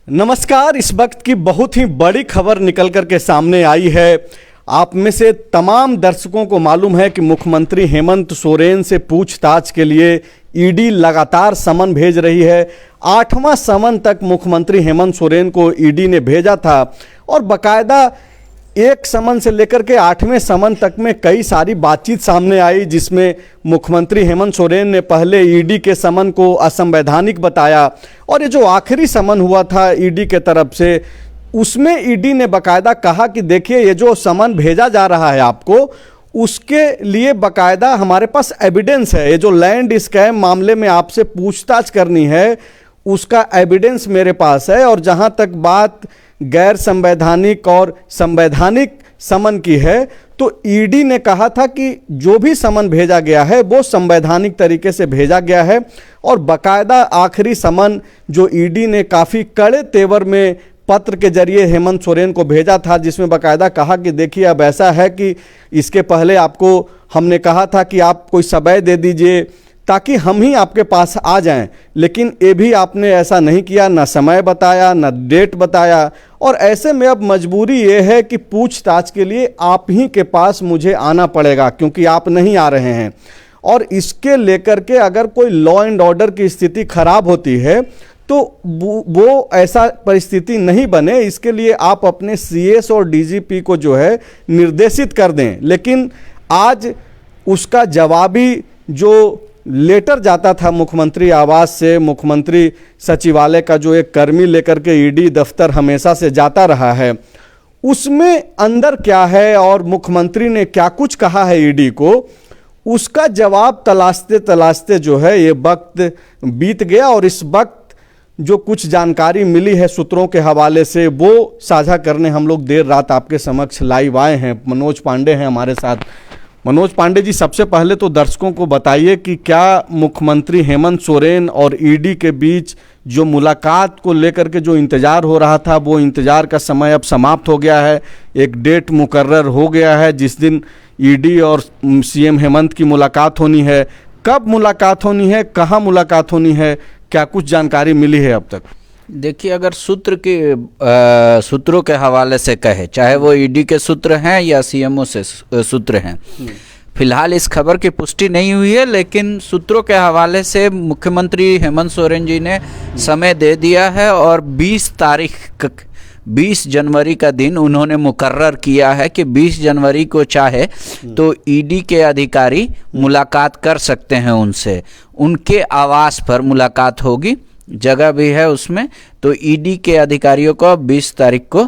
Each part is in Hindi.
नमस्कार। इस वक्त की बहुत ही बड़ी खबर निकल कर के सामने आई है। आप में से तमाम दर्शकों को मालूम है कि मुख्यमंत्री हेमंत सोरेन से पूछताछ के लिए ईडी लगातार समन भेज रही है। 8वां समन तक मुख्यमंत्री हेमंत सोरेन को ईडी ने भेजा था और बकायदा एक समन से लेकर के 8वें समन तक में कई सारी बातचीत सामने आई, जिसमें मुख्यमंत्री हेमंत सोरेन ने पहले ईडी के समन को असंवैधानिक बताया और ये जो आखिरी समन हुआ था ईडी के तरफ से, उसमें ईडी ने बकायदा कहा कि देखिए ये जो समन भेजा जा रहा है आपको, उसके लिए बकायदा हमारे पास एविडेंस है। ये जो लैंड स्कैम मामले में आपसे पूछताछ करनी है उसका एविडेंस मेरे पास है। और जहां तक बात गैर संवैधानिक और संवैधानिक समन की है, तो ईडी ने कहा था कि जो भी समन भेजा गया है वो संवैधानिक तरीके से भेजा गया है। और बकायदा आखिरी समन जो ईडी ने काफ़ी कड़े तेवर में पत्र के जरिए हेमंत सोरेन को भेजा था, जिसमें बकायदा कहा कि देखिए अब ऐसा है कि इसके पहले आपको हमने कहा था कि आप कोई सबय दे दीजिए ताकि हम ही आपके पास आ जाएं, लेकिन ये भी आपने ऐसा नहीं किया, ना समय बताया ना डेट बताया। और ऐसे में अब मजबूरी ये है कि पूछताछ के लिए आप ही के पास मुझे आना पड़ेगा, क्योंकि आप नहीं आ रहे हैं। और इसके लेकर के अगर कोई लॉ एंड ऑर्डर की स्थिति खराब होती है तो वो ऐसा परिस्थिति नहीं बने, इसके लिए आप अपने सीएस और डीजीपी को जो है निर्देशित कर दें। लेकिन आज उसका जवाबी जो लेटर जाता था मुख्यमंत्री आवास से, मुख्यमंत्री सचिवालय का जो एक कर्मी लेकर के ईडी दफ्तर हमेशा से जाता रहा है, उसमें अंदर क्या है और मुख्यमंत्री ने क्या कुछ कहा है ईडी को, उसका जवाब तलाशते तलाशते जो है ये वक्त बीत गया। और इस वक्त जो कुछ जानकारी मिली है सूत्रों के हवाले से, वो साझा करने हम लोग देर रात आपके समक्ष लाइव आए हैं। मनोज पांडे हैं हमारे साथ। मनोज पांडे जी, सबसे पहले तो दर्शकों को बताइए कि क्या मुख्यमंत्री हेमंत सोरेन और ईडी के बीच जो मुलाकात को लेकर के जो इंतजार हो रहा था, वो इंतजार का समय अब समाप्त हो गया है। एक डेट मुकर्रर हो गया है जिस दिन ईडी और सीएम हेमंत की मुलाकात होनी है। कब मुलाकात होनी है, कहाँ मुलाकात होनी है, क्या कुछ जानकारी मिली है अब तक? देखिए, अगर सूत्रों के हवाले से कहे, चाहे वो ईडी के सूत्र हैं या सीएमओ से सूत्र हैं, फिलहाल इस खबर की पुष्टि नहीं हुई है, लेकिन सूत्रों के हवाले से मुख्यमंत्री हेमंत सोरेन जी ने समय दे दिया है और 20 जनवरी का दिन उन्होंने मुकर्रर किया है कि 20 जनवरी को चाहे तो ईडी के अधिकारी मुलाकात कर सकते हैं उनसे। उनके आवास पर मुलाकात होगी, जगह भी है उसमें, तो ईडी के अधिकारियों को 20 तारीख को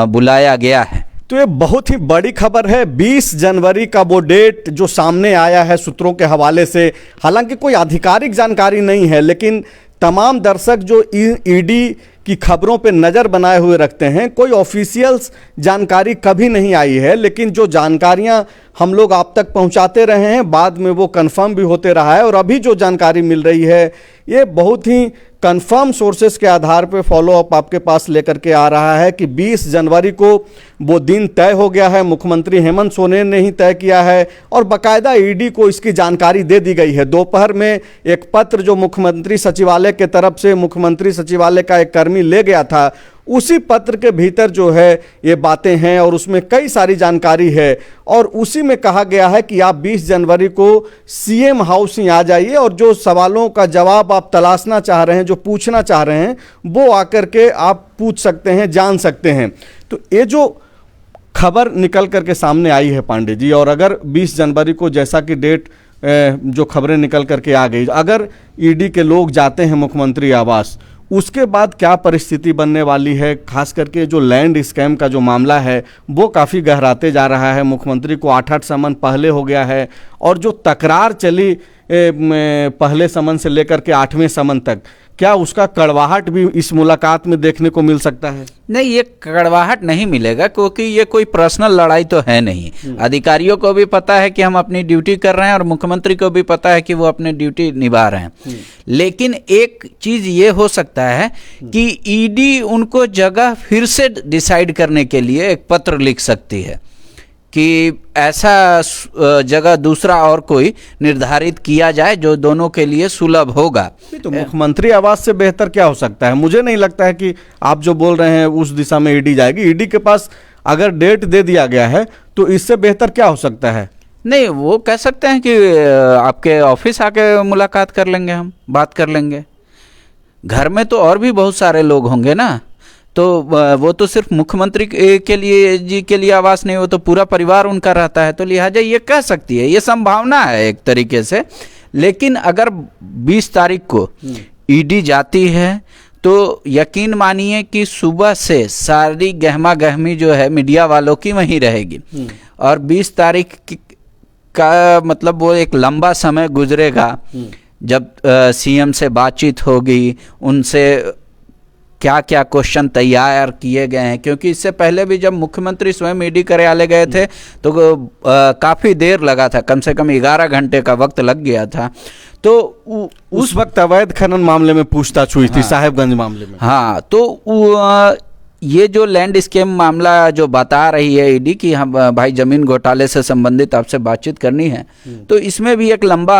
बुलाया गया है। तो ये बहुत ही बड़ी खबर है। 20 जनवरी का वो डेट जो सामने आया है सूत्रों के हवाले से, हालांकि कोई आधिकारिक जानकारी नहीं है, लेकिन तमाम दर्शक जो ईडी की खबरों पे नज़र बनाए हुए रखते हैं, कोई ऑफिशियल्स जानकारी कभी नहीं आई है, लेकिन जो जानकारियां हम लोग आप तक पहुंचाते रहे हैं, बाद में वो कंफर्म भी होते रहा है। और अभी जो जानकारी मिल रही है ये बहुत ही कंफर्म सोर्सेस के आधार पे फॉलो अप आपके पास लेकर के आ रहा है कि 20 जनवरी को वो दिन तय हो गया है। मुख्यमंत्री हेमंत सोरेन ने ही तय किया है और बाकायदा ईडी को इसकी जानकारी दे दी गई है। दोपहर में एक पत्र जो मुख्यमंत्री सचिवालय के तरफ से मुख्यमंत्री सचिवालय का एक कर्मी ले गया था, उसी पत्र के भीतर जो है ये बातें हैं और उसमें कई सारी जानकारी है। और उसी में कहा गया है कि आप 20 जनवरी को सीएम हाउस ही आ जाइए और जो सवालों का जवाब आप तलाशना चाह रहे हैं, जो पूछना चाह रहे हैं, वो आकर के आप पूछ सकते हैं, जान सकते हैं। तो ये जो खबर निकल करके सामने आई है पांडे जी, और अगर 20 जनवरी को जैसा कि डेट जो खबरें निकल करके आ गई, अगर ईडी के लोग जाते हैं मुख्यमंत्री आवास, उसके बाद क्या परिस्थिति बनने वाली है? खास करके जो लैंड स्कैम का जो मामला है वो काफ़ी गहराते जा रहा है। मुख्यमंत्री को 8 समन पहले हो गया है और जो तकरार चली पहले समन से लेकर के 8वें समन तक, क्या उसका कड़वाहट भी इस मुलाकात में देखने को मिल सकता है? नहीं, ये कड़वाहट नहीं मिलेगा, क्योंकि ये कोई पर्सनल लड़ाई तो है नहीं। अधिकारियों को भी पता है कि हम अपनी ड्यूटी कर रहे हैं और मुख्यमंत्री को भी पता है कि वो अपनी ड्यूटी निभा रहे हैं। लेकिन एक चीज ये हो सकता है कि ईडी उनको जगह फिर से डिसाइड करने के लिए एक पत्र लिख सकती है कि ऐसा जगह दूसरा और कोई निर्धारित किया जाए जो दोनों के लिए सुलभ होगा। तो मुख्यमंत्री आवास से बेहतर क्या हो सकता है? मुझे नहीं लगता है कि आप जो बोल रहे हैं उस दिशा में ईडी जाएगी। ईडी के पास अगर डेट दे दिया गया है तो इससे बेहतर क्या हो सकता है? नहीं, वो कह सकते हैं कि आपके ऑफिस आके मुलाकात कर लेंगे, हम बात कर लेंगे। घर में तो और भी बहुत सारे लोग होंगे ना, तो वो तो सिर्फ मुख्यमंत्री के लिए जी के लिए आवास नहीं, वो तो पूरा परिवार उनका रहता है, तो लिहाजा ये कह सकती है, ये संभावना है एक तरीके से। लेकिन अगर 20 तारीख को ईडी जाती है तो यकीन मानिए कि सुबह से सारी गहमा गहमी जो है मीडिया वालों की वहीं रहेगी। और 20 तारीख का मतलब वो एक लंबा समय गुजरेगा जब सीएम से बातचीत होगी, उनसे क्या क्या क्वेश्चन तैयार किए गए हैं, क्योंकि इससे पहले भी जब मुख्यमंत्री स्वयं ईडी कार्यालय गए थे तो काफ़ी देर लगा था, कम से कम 11 घंटे का वक्त लग गया था। तो उस वक्त अवैध खनन मामले में पूछताछ हुई थी, साहेबगंज मामले में। हाँ, तो ये जो लैंड स्कैम मामला जो बता रही है ईडी कि हम भाई जमीन घोटाले से संबंधित आपसे बातचीत करनी है, तो इसमें भी एक लंबा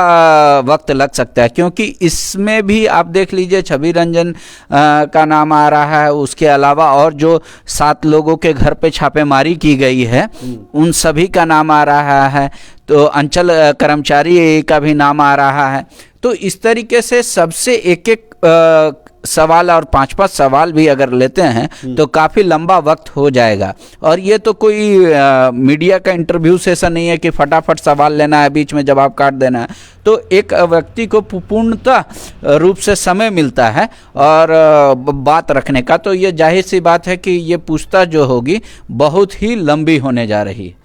वक्त लग सकता है, क्योंकि इसमें भी आप देख लीजिए छवि रंजन का नाम आ रहा है, उसके अलावा और जो 7 लोगों के घर पे छापेमारी की गई है उन सभी का नाम आ रहा है, तो अंचल कर्मचारी का भी नाम आ रहा है। तो इस तरीके से सबसे एक एक सवाल और 5-5 सवाल भी अगर लेते हैं तो काफ़ी लंबा वक्त हो जाएगा। और ये तो कोई मीडिया का इंटरव्यू सेशन नहीं है कि फटाफट सवाल लेना है, बीच में जवाब काट देना है। तो एक व्यक्ति को पूर्णतः रूप से समय मिलता है और बात रखने का, तो ये जाहिर सी बात है कि ये पूछताछ जो होगी बहुत ही लंबी होने जा रही है।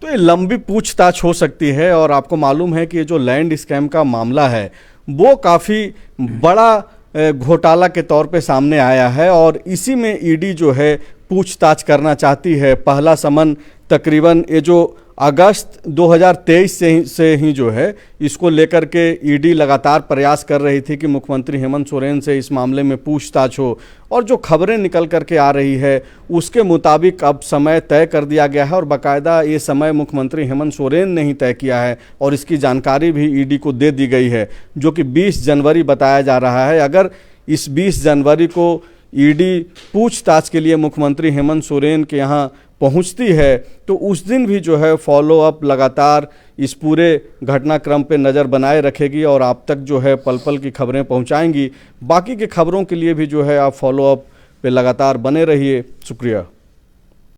तो ये लंबी पूछताछ हो सकती है। और आपको मालूम है कि ये जो लैंड स्कैम का मामला है वो काफ़ी बड़ा घोटाला के तौर पे सामने आया है और इसी में ईडी जो है पूछताछ करना चाहती है। पहला समन तकरीबन ये जो अगस्त 2023 से ही जो है इसको लेकर के ईडी लगातार प्रयास कर रही थी कि मुख्यमंत्री हेमंत सोरेन से इस मामले में पूछताछ हो। और जो खबरें निकल करके आ रही है उसके मुताबिक अब समय तय कर दिया गया है और बाकायदा ये समय मुख्यमंत्री हेमंत सोरेन ने ही तय किया है और इसकी जानकारी भी ईडी को दे दी गई है, जो कि 20 जनवरी बताया जा रहा है। अगर इस 20 जनवरी को ईडी पूछताछ के लिए मुख्यमंत्री हेमंत सोरेन के यहाँ पहुंचती है तो उस दिन भी जो है फॉलो अप लगातार इस पूरे घटनाक्रम पे नज़र बनाए रखेगी और आप तक जो है पल पल की खबरें पहुंचाएंगी। बाकी के खबरों के लिए भी जो है आप फॉलो अप पे लगातार बने रहिए। शुक्रिया।